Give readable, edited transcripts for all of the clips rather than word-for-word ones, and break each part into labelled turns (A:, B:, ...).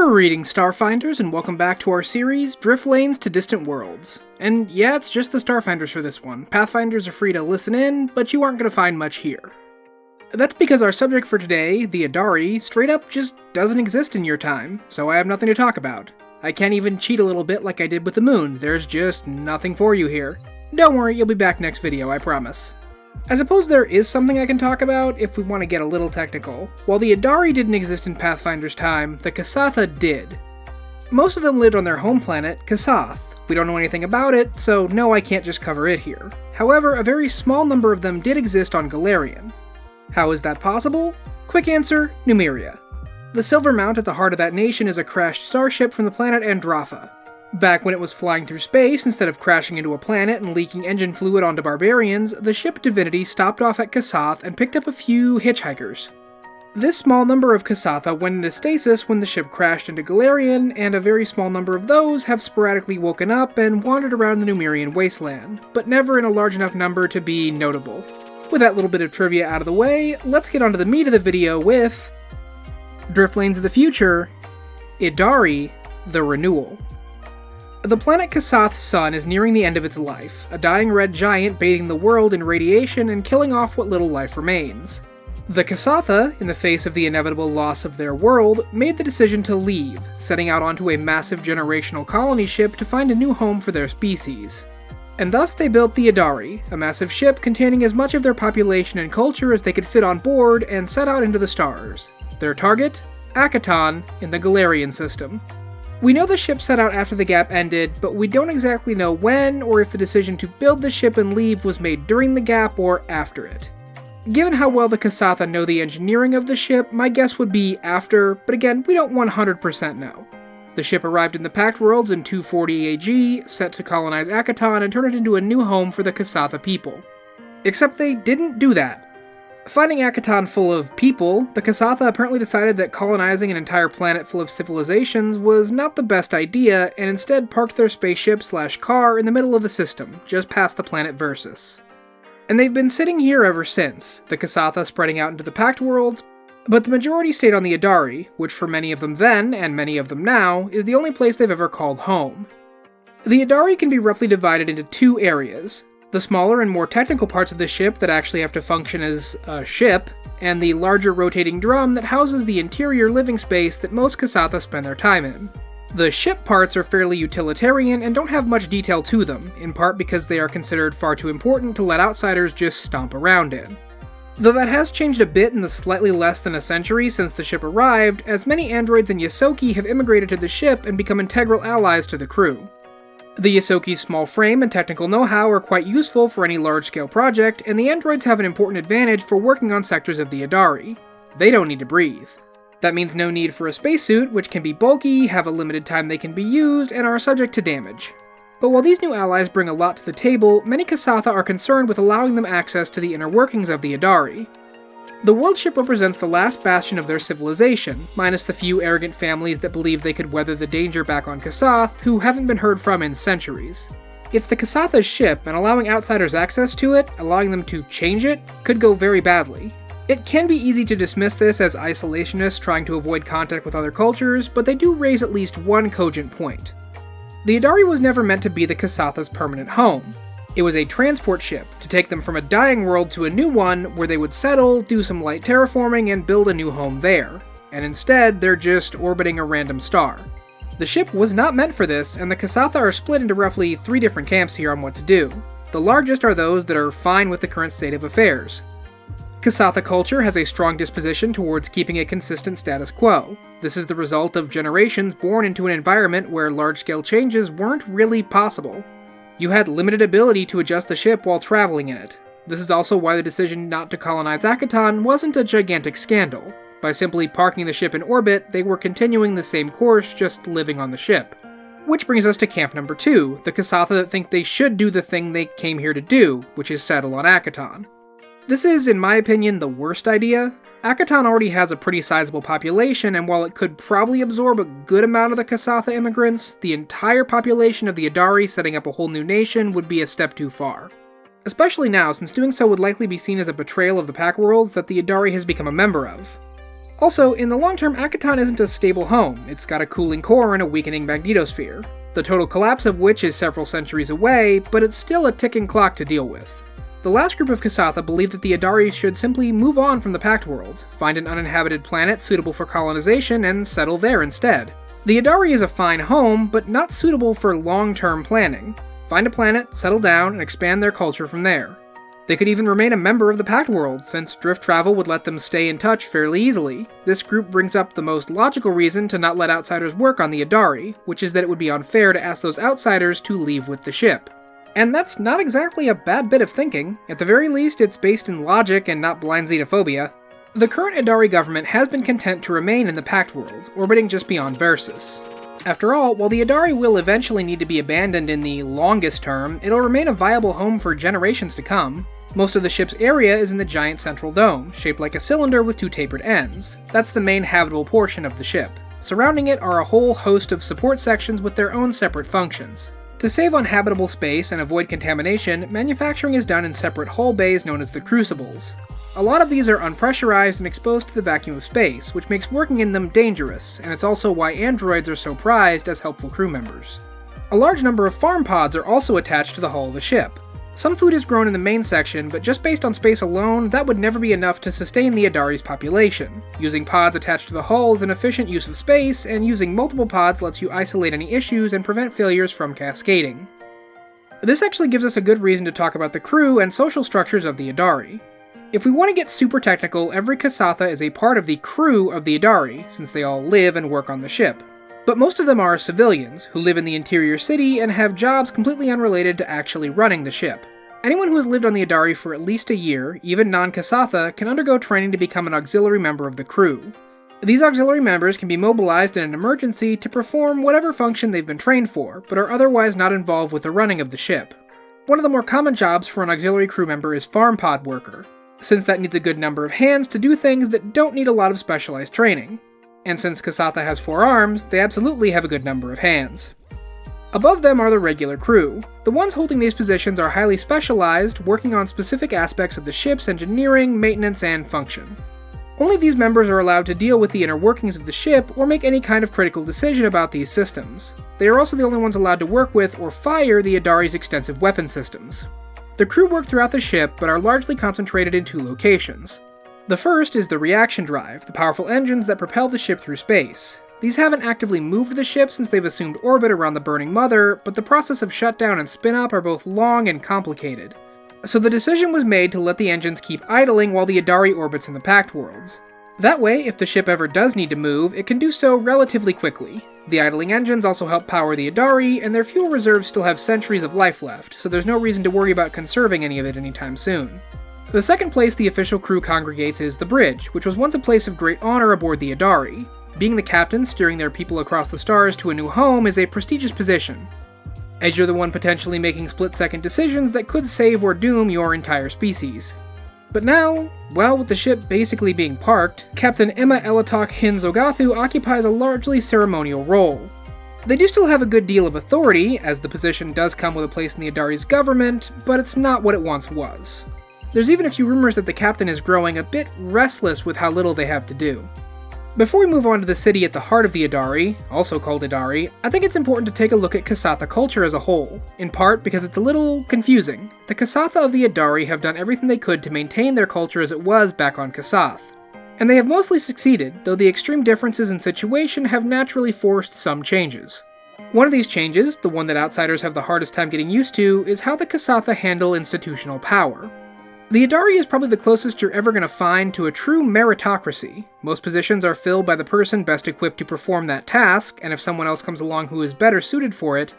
A: Greetings, Starfinders, and welcome back to our series, Drift Lanes to Distant Worlds. And yeah, it's just the Starfinders for this one. Pathfinders are free to listen in, but you aren't going to find much here. That's because our subject for today, the Idari, straight up just doesn't exist in your time, so I have nothing to talk about. I can't even cheat a little bit like I did with the moon, there's just nothing for you here. Don't worry, you'll be back next video, I promise. I suppose there is something I can talk about if we want to get a little technical. While the Adari didn't exist in Pathfinder's time, the Kasatha did. Most of them lived on their home planet, Kasatha. We don't know anything about it, so no, I can't just cover it here. However, a very small number of them did exist on Galarian. How is that possible? Quick answer, Numeria. The Silver Mount at the heart of that nation is a crashed starship from the planet Andrafa. Back when it was flying through space, instead of crashing into a planet and leaking engine fluid onto barbarians, the ship Divinity stopped off at Kasatha and picked up a few hitchhikers. This small number of Kasatha went into stasis when the ship crashed into Galarian, and a very small number of those have sporadically woken up and wandered around the Numerian wasteland, but never in a large enough number to be notable. With that little bit of trivia out of the way, let's get on to the meat of the video with Drift Lanes of the Future, Idari, the Renewal. The planet Kasatha's sun is nearing the end of its life, a dying red giant bathing the world in radiation and killing off what little life remains. The Kasatha, in the face of the inevitable loss of their world, made the decision to leave, setting out onto a massive generational colony ship to find a new home for their species. And thus they built the Idari, a massive ship containing as much of their population and culture as they could fit on board, and set out into the stars. Their target? Akaton, in the Galarian system. We know the ship set out after the gap ended, but we don't exactly know when, or if the decision to build the ship and leave was made during the gap or after it. Given how well the Kasatha know the engineering of the ship, my guess would be after, but again, we don't 100% know. The ship arrived in the Pact Worlds in 240 AG, set to colonize Akaton and turn it into a new home for the Kasatha people. Except they didn't do that. Finding Akaton full of people, the Kasatha apparently decided that colonizing an entire planet full of civilizations was not the best idea, and instead parked their spaceship/car in the middle of the system, just past the planet Versus. And they've been sitting here ever since, the Kasatha spreading out into the Pact Worlds, but the majority stayed on the Adari, which for many of them then, and many of them now, is the only place they've ever called home. The Adari can be roughly divided into two areas. The smaller and more technical parts of the ship that actually have to function as a ship, and the larger rotating drum that houses the interior living space that most Kasatha spend their time in. The ship parts are fairly utilitarian and don't have much detail to them, in part because they are considered far too important to let outsiders just stomp around in. Though that has changed a bit in the slightly less than a century since the ship arrived, as many androids and Ysoki have immigrated to the ship and become integral allies to the crew. The Ysoki's small frame and technical know-how are quite useful for any large-scale project, and the androids have an important advantage for working on sectors of the Adari. They don't need to breathe. That means no need for a spacesuit, which can be bulky, have a limited time they can be used, and are subject to damage. But while these new allies bring a lot to the table, many Kasatha are concerned with allowing them access to the inner workings of the Adari. The world ship represents the last bastion of their civilization, minus the few arrogant families that believe they could weather the danger back on Kasatha, who haven't been heard from in centuries. It's the Kasatha's ship, and allowing outsiders access to it, allowing them to change it, could go very badly. It can be easy to dismiss this as isolationists trying to avoid contact with other cultures, but they do raise at least one cogent point. The Adari was never meant to be the Kasatha's permanent home. It was a transport ship to take them from a dying world to a new one where they would settle, do some light terraforming, and build a new home there. And instead, they're just orbiting a random star. The ship was not meant for this, and the Kasatha are split into roughly 3 different camps here on what to do. The largest are those that are fine with the current state of affairs. Kasatha culture has a strong disposition towards keeping a consistent status quo. This is the result of generations born into an environment where large-scale changes weren't really possible. You had limited ability to adjust the ship while traveling in it. This is also why the decision not to colonize Akaton wasn't a gigantic scandal. By simply parking the ship in orbit, they were continuing the same course, just living on the ship. Which brings us to camp number 2, the Kasatha that think they should do the thing they came here to do, which is settle on Akaton. This is, in my opinion, the worst idea. Akaton already has a pretty sizable population, and while it could probably absorb a good amount of the Kasatha immigrants, the entire population of the Adari setting up a whole new nation would be a step too far. Especially now, since doing so would likely be seen as a betrayal of the Pact Worlds that the Idari has become a member of. Also, in the long term, Akaton isn't a stable home. It's got a cooling core and a weakening magnetosphere, the total collapse of which is several centuries away, but it's still a ticking clock to deal with. The last group of Kasatha believed that the Idari should simply move on from the Pact World, find an uninhabited planet suitable for colonization, and settle there instead. The Idari is a fine home, but not suitable for long-term planning. Find a planet, settle down, and expand their culture from there. They could even remain a member of the Pact World, since drift travel would let them stay in touch fairly easily. This group brings up the most logical reason to not let outsiders work on the Idari, which is that it would be unfair to ask those outsiders to leave with the ship. And that's not exactly a bad bit of thinking. At the very least, it's based in logic and not blind xenophobia. The current Idari government has been content to remain in the Pact World, orbiting just beyond Versus. After all, while the Idari will eventually need to be abandoned in the longest term, it'll remain a viable home for generations to come. Most of the ship's area is in the giant central dome, shaped like a cylinder with two tapered ends. That's the main habitable portion of the ship. Surrounding it are a whole host of support sections with their own separate functions. To save on habitable space and avoid contamination, manufacturing is done in separate hull bays known as the crucibles. A lot of these are unpressurized and exposed to the vacuum of space, which makes working in them dangerous, and it's also why androids are so prized as helpful crew members. A large number of farm pods are also attached to the hull of the ship. Some food is grown in the main section, but just based on space alone, that would never be enough to sustain the Idari's population. Using pods attached to the hull is an efficient use of space, and using multiple pods lets you isolate any issues and prevent failures from cascading. This actually gives us a good reason to talk about the crew and social structures of the Idari. If we want to get super technical, every Kasatha is a part of the crew of the Idari, since they all live and work on the ship. But most of them are civilians, who live in the interior city and have jobs completely unrelated to actually running the ship. Anyone who has lived on the Idari for at least a year, even non-Kasatha, can undergo training to become an auxiliary member of the crew. These auxiliary members can be mobilized in an emergency to perform whatever function they've been trained for, but are otherwise not involved with the running of the ship. One of the more common jobs for an auxiliary crew member is farm pod worker, since that needs a good number of hands to do things that don't need a lot of specialized training. And since Kasatha has 4 arms, they absolutely have a good number of hands. Above them are the regular crew. The ones holding these positions are highly specialized, working on specific aspects of the ship's engineering, maintenance, and function. Only these members are allowed to deal with the inner workings of the ship or make any kind of critical decision about these systems. They are also the only ones allowed to work with or fire the Idari's extensive weapon systems. The crew work throughout the ship, but are largely concentrated in 2 locations. The first is the reaction drive, the powerful engines that propel the ship through space. These haven't actively moved the ship since they've assumed orbit around the burning mother, but the process of shutdown and spin-up are both long and complicated. So the decision was made to let the engines keep idling while the Idari orbits in the Pact Worlds. That way, if the ship ever does need to move, it can do so relatively quickly. The idling engines also help power the Idari, and their fuel reserves still have centuries of life left, so there's no reason to worry about conserving any of it anytime soon. The second place the official crew congregates is the bridge, which was once a place of great honor aboard the Adari. Being the captain steering their people across the stars to a new home is a prestigious position, as you're the one potentially making split-second decisions that could save or doom your entire species. But now, well, with the ship basically being parked, Captain Emma Elatok Hin Zogathu occupies a largely ceremonial role. They do still have a good deal of authority, as the position does come with a place in the Adari's government, but it's not what it once was. There's even a few rumors that the captain is growing a bit restless with how little they have to do. Before we move on to the city at the heart of the Adari, also called Idari, I think it's important to take a look at Kasatha culture as a whole, in part because it's a little confusing. The Kasatha of the Adari have done everything they could to maintain their culture as it was back on Kasatha. And they have mostly succeeded, though the extreme differences in situation have naturally forced some changes. One of these changes, the one that outsiders have the hardest time getting used to, is how the Kasatha handle institutional power. The Idari is probably the closest you're ever going to find to a true meritocracy. Most positions are filled by the person best equipped to perform that task, and if someone else comes along who is better suited for it,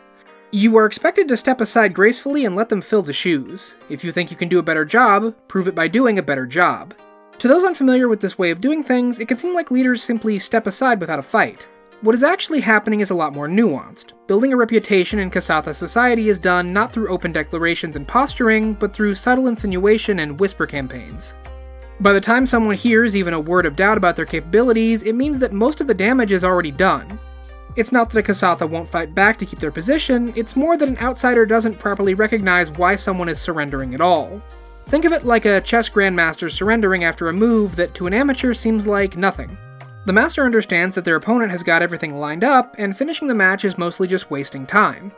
A: you are expected to step aside gracefully and let them fill the shoes. If you think you can do a better job, prove it by doing a better job. To those unfamiliar with this way of doing things, it can seem like leaders simply step aside without a fight. What is actually happening is a lot more nuanced. Building a reputation in Kasatha society is done not through open declarations and posturing, but through subtle insinuation and whisper campaigns. By the time someone hears even a word of doubt about their capabilities, it means that most of the damage is already done. It's not that a Kasatha won't fight back to keep their position, it's more that an outsider doesn't properly recognize why someone is surrendering at all. Think of it like a chess grandmaster surrendering after a move that to an amateur seems like nothing. The master understands that their opponent has got everything lined up, and finishing the match is mostly just wasting time.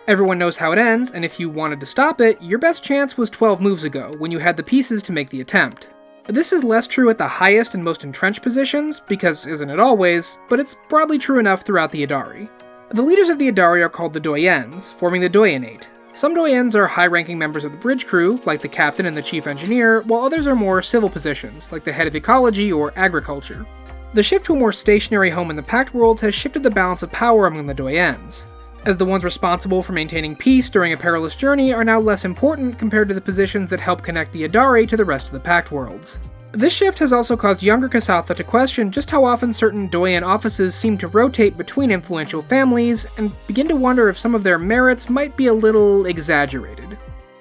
A: Everyone knows how it ends, and if you wanted to stop it, your best chance was 12 moves ago, when you had the pieces to make the attempt. This is less true at the highest and most entrenched positions, because isn't it always, but it's broadly true enough throughout the Idari. The leaders of the Idari are called the Doyens, forming the Doyenate. Some Doyens are high-ranking members of the bridge crew, like the captain and the chief engineer, while others are more civil positions, like the head of ecology or agriculture. The shift to a more stationary home in the Pact World has shifted the balance of power among the Doyens, as the ones responsible for maintaining peace during a perilous journey are now less important compared to the positions that help connect the Adari to the rest of the Pact Worlds. This shift has also caused younger Kasatha to question just how often certain Doyen offices seem to rotate between influential families, and begin to wonder if some of their merits might be a little exaggerated.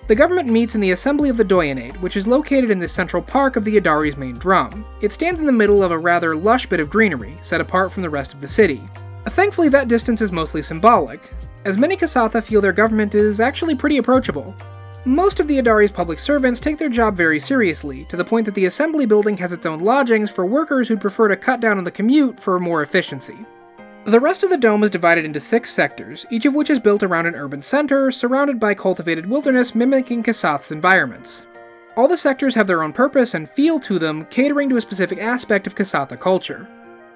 A: The government meets in the Assembly of the Doyenate, which is located in the central park of the Adari's main drum. It stands in the middle of a rather lush bit of greenery, set apart from the rest of the city. Thankfully, that distance is mostly symbolic, as many Kasatha feel their government is actually pretty approachable. Most of the Adari's public servants take their job very seriously, to the point that the assembly building has its own lodgings for workers who'd prefer to cut down on the commute for more efficiency. The rest of the dome is divided into 6 sectors, each of which is built around an urban center, surrounded by cultivated wilderness mimicking Kasatha's environments. All the sectors have their own purpose and feel to them, catering to a specific aspect of Kasatha culture.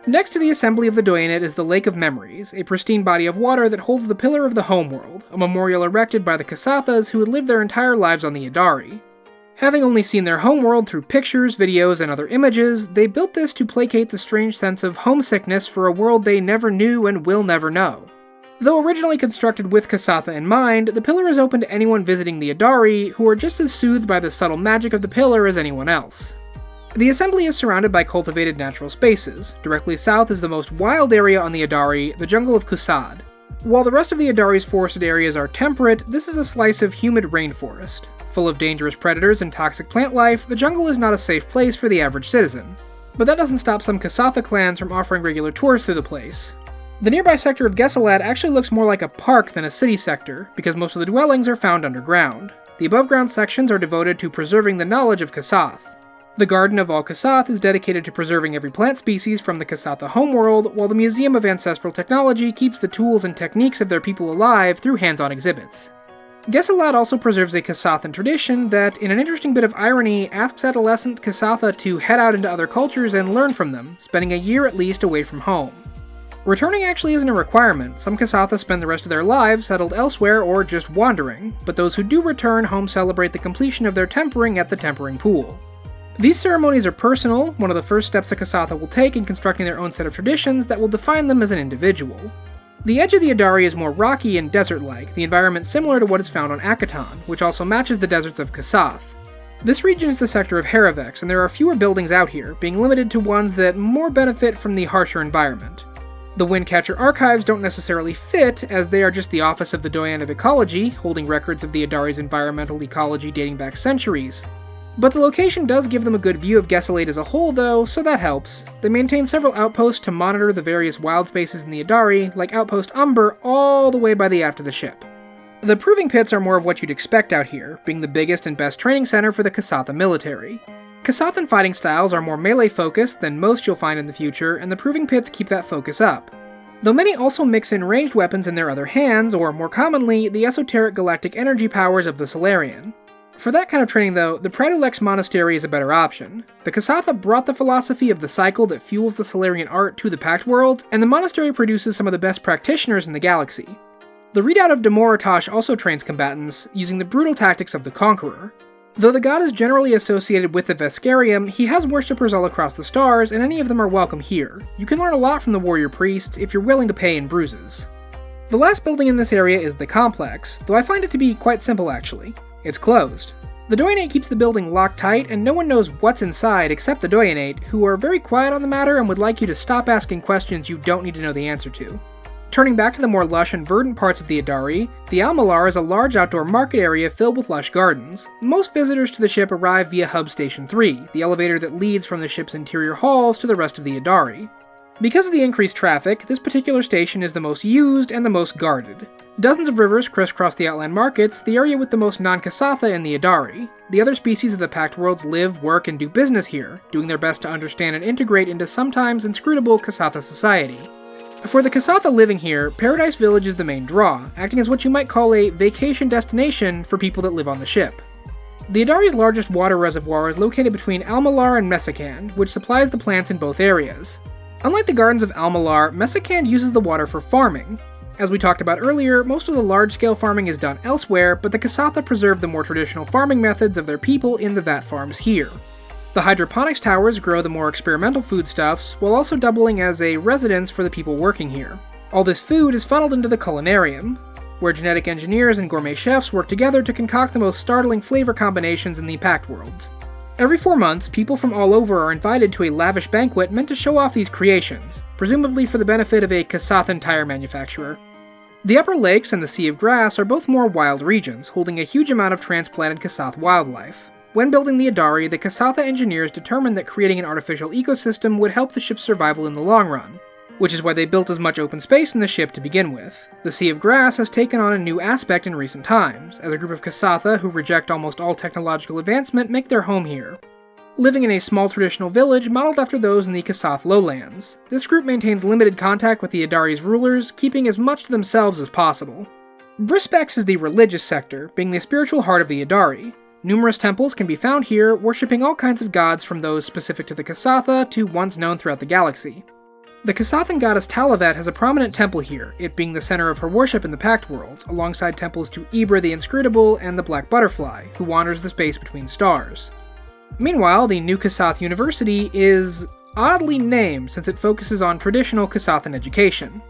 A: Next to the Assembly of the Doyenate is the Lake of Memories, a pristine body of water that holds the Pillar of the Homeworld, a memorial erected by the Kasathas who had lived their entire lives on the Adari. Having only seen their homeworld through pictures, videos, and other images, they built this to placate the strange sense of homesickness for a world they never knew and will never know. Though originally constructed with Kasatha in mind, the pillar is open to anyone visiting the Adari, who are just as soothed by the subtle magic of the pillar as anyone else. The assembly is surrounded by cultivated natural spaces. Directly south is the most wild area on the Adari, the jungle of Kusad. While the rest of the Adari's forested areas are temperate, this is a slice of humid rainforest. Full of dangerous predators and toxic plant life, the jungle is not a safe place for the average citizen. But that doesn't stop some Kasatha clans from offering regular tours through the place. The nearby sector of Gesalad actually looks more like a park than a city sector, because most of the dwellings are found underground. The above-ground sections are devoted to preserving the knowledge of Kasatha. The Garden of all Kasatha is dedicated to preserving every plant species from the Kasatha homeworld, while the Museum of Ancestral Technology keeps the tools and techniques of their people alive through hands-on exhibits. Gesalad also preserves a Kasathan tradition that, in an interesting bit of irony, asks adolescent Kasatha to head out into other cultures and learn from them, spending a year at least away from home. Returning actually isn't a requirement. Some Kasatha spend the rest of their lives settled elsewhere or just wandering, but those who do return home celebrate the completion of their tempering at the tempering pool. These ceremonies are personal, one of the first steps a Kasatha will take in constructing their own set of traditions that will define them as an individual. The edge of the Adari is more rocky and desert-like, the environment similar to what is found on Akaton, which also matches the deserts of Kasatha. This region is the sector of Heravex, and there are fewer buildings out here, being limited to ones that more benefit from the harsher environment. The Windcatcher Archives don't necessarily fit, as they are just the office of the Doyen of Ecology, holding records of the Adari's environmental ecology dating back centuries. But the location does give them a good view of Gesalad as a whole though, so that helps. They maintain several outposts to monitor the various wild spaces in the Adari, like Outpost Umber all the way by the aft of the ship. The Proving Pits are more of what you'd expect out here, being the biggest and best training center for the Kasatha military. Kasathan fighting styles are more melee-focused than most you'll find in the future, and the Proving Pits keep that focus up. Though many also mix in ranged weapons in their other hands, or more commonly, the esoteric galactic energy powers of the Solarian. For that kind of training though, the Pradulex Monastery is a better option. The Kasatha brought the philosophy of the cycle that fuels the Solarian art to the Pact World, and the monastery produces some of the best practitioners in the galaxy. The Redoubt of Demoratosh also trains combatants, using the brutal tactics of the Conqueror. Though the god is generally associated with the Veskarium, he has worshippers all across the stars, and any of them are welcome here. You can learn a lot from the warrior priests if you're willing to pay in bruises. The last building in this area is the Complex, though I find it to be quite simple actually. It's closed. The Doyenate keeps the building locked tight, and no one knows what's inside except the Doyenate, who are very quiet on the matter and would like you to stop asking questions you don't need to know the answer to. Turning back to the more lush and verdant parts of the Adari, the Almalar is a large outdoor market area filled with lush gardens. Most visitors to the ship arrive via Hub Station 3, the elevator that leads from the ship's interior halls to the rest of the Adari. Because of the increased traffic, this particular station is the most used and the most guarded. Dozens of rivers crisscross the outland markets, the area with the most non-Kasatha in the Idari. The other species of the Pact Worlds live, work, and do business here, doing their best to understand and integrate into sometimes inscrutable Kasatha society. For the Kasatha living here, Paradise Village is the main draw, acting as what you might call a vacation destination for people that live on the ship. The Idari's largest water reservoir is located between Almalar and Mesakand, which supplies the plants in both areas. Unlike the gardens of Almalar, Mesakand uses the water for farming. As we talked about earlier, most of the large-scale farming is done elsewhere, but the Kasatha preserve the more traditional farming methods of their people in the vat farms here. The hydroponics towers grow the more experimental foodstuffs, while also doubling as a residence for the people working here. All this food is funneled into the culinarium, where genetic engineers and gourmet chefs work together to concoct the most startling flavor combinations in the Pact Worlds. Every 4 months, people from all over are invited to a lavish banquet meant to show off these creations, presumably for the benefit of a Kasathan tire manufacturer. The Upper Lakes and the Sea of Grass are both more wild regions, holding a huge amount of transplanted Kasath wildlife. When building the Adari, the Kasatha engineers determined that creating an artificial ecosystem would help the ship's survival in the long run, which is why they built as much open space in the ship to begin with. The Sea of Grass has taken on a new aspect in recent times, as a group of Kasatha who reject almost all technological advancement make their home here. Living in a small traditional village modeled after those in the Kasath lowlands, this group maintains limited contact with the Adari's rulers, keeping as much to themselves as possible. Brispex is the religious sector, being the spiritual heart of the Adari. Numerous temples can be found here, worshipping all kinds of gods from those specific to the Kasatha to ones known throughout the galaxy. The Kasathan goddess Talavet has a prominent temple here, it being the center of her worship in the Pact Worlds, alongside temples to Ibra the Inscrutable and the Black Butterfly, who wanders the space between stars. Meanwhile, the New Kasath University is oddly named since it focuses on traditional Kasathan education.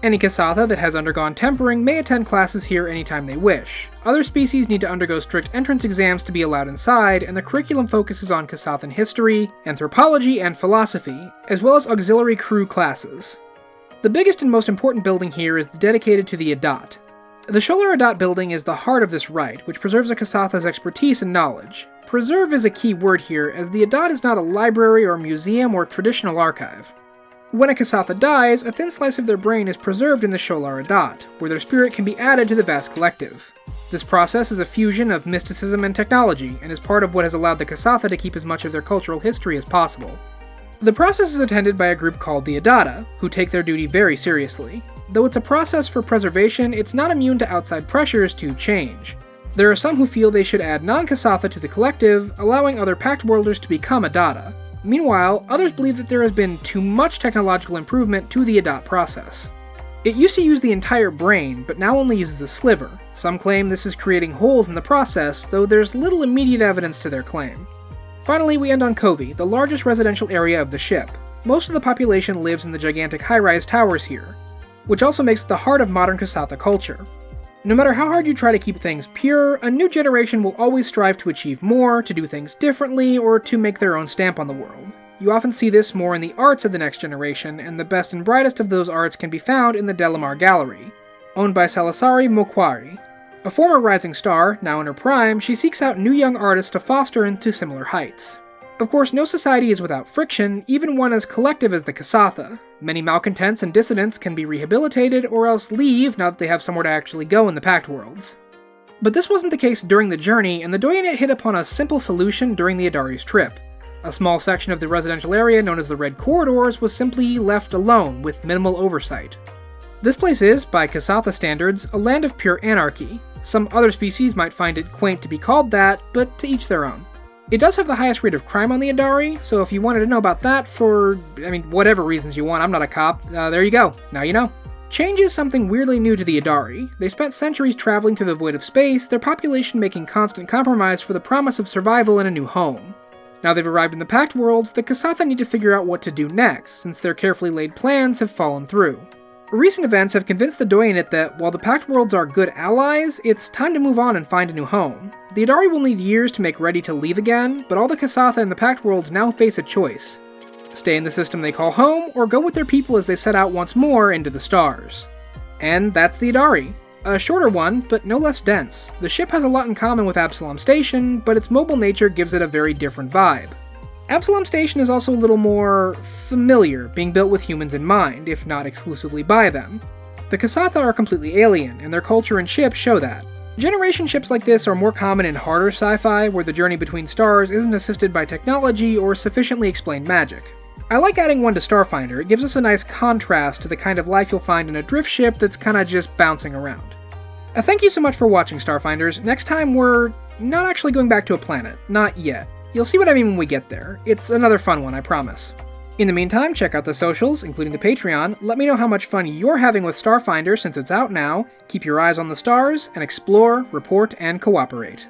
A: Any Kasatha that has undergone tempering may attend classes here anytime they wish. Other species need to undergo strict entrance exams to be allowed inside, and the curriculum focuses on Kasathan history, anthropology, and philosophy, as well as auxiliary crew classes. The biggest and most important building here is dedicated to the Adat. The Sholar Adat building is the heart of this rite, which preserves a Kasatha's expertise and knowledge. Preserve is a key word here, as the Adat is not a library or museum or traditional archive. When a Kasatha dies, a thin slice of their brain is preserved in the Sholar Adat, where their spirit can be added to the vast collective. This process is a fusion of mysticism and technology, and is part of what has allowed the Kasatha to keep as much of their cultural history as possible. The process is attended by a group called the Adada, who take their duty very seriously. Though it's a process for preservation, it's not immune to outside pressures to change. There are some who feel they should add non-Kasatha to the collective, allowing other Pact Worlders to become Adada. Meanwhile, others believe that there has been too much technological improvement to the Adat process. It used to use the entire brain, but now only uses a sliver. Some claim this is creating holes in the process, though there's little immediate evidence to their claim. Finally, we end on Covey, the largest residential area of the ship. Most of the population lives in the gigantic high-rise towers here, which also makes it the heart of modern Kasatha culture. No matter how hard you try to keep things pure, a new generation will always strive to achieve more, to do things differently, or to make their own stamp on the world. You often see this more in the arts of the next generation, and the best and brightest of those arts can be found in the Delamar Gallery, owned by Salasari Mokwari. A former rising star, now in her prime, she seeks out new young artists to foster into similar heights. Of course, no society is without friction, even one as collective as the Kasatha. Many malcontents and dissidents can be rehabilitated or else leave now that they have somewhere to actually go in the Pact Worlds. But this wasn't the case during the journey, and the Doyenet hit upon a simple solution during the Adari's trip. A small section of the residential area known as the Red Corridors was simply left alone, with minimal oversight. This place is, by Kasatha standards, a land of pure anarchy. Some other species might find it quaint to be called that, but to each their own. It does have the highest rate of crime on the Adari, so if you wanted to know about that for, whatever reasons you want, I'm not a cop, there you go, now you know. Change is something weirdly new to the Adari. They spent centuries traveling through the void of space, their population making constant compromise for the promise of survival in a new home. Now they've arrived in the Pact Worlds, the Kasatha need to figure out what to do next, since their carefully laid plans have fallen through. Recent events have convinced the Doyenet that, while the Pact Worlds are good allies, it's time to move on and find a new home. The Adari will need years to make ready to leave again, but all the Kasatha in the Pact Worlds now face a choice. Stay in the system they call home, or go with their people as they set out once more into the stars. And that's the Adari. A shorter one, but no less dense. The ship has a lot in common with Absalom Station, but its mobile nature gives it a very different vibe. Absalom Station is also a little more familiar, being built with humans in mind, if not exclusively by them. The Kasatha are completely alien, and their culture and ships show that. Generation ships like this are more common in harder sci-fi, where the journey between stars isn't assisted by technology or sufficiently explained magic. I like adding one to Starfinder. It gives us a nice contrast to the kind of life you'll find in a drift ship that's kinda just bouncing around. Thank you so much for watching, Starfinders. Next time we're not actually going back to a planet. Not yet. You'll see what I mean when we get there. It's another fun one, I promise. In the meantime, check out the socials, including the Patreon. Let me know how much fun you're having with Starfinder since it's out now. Keep your eyes on the stars, and explore, report, and cooperate.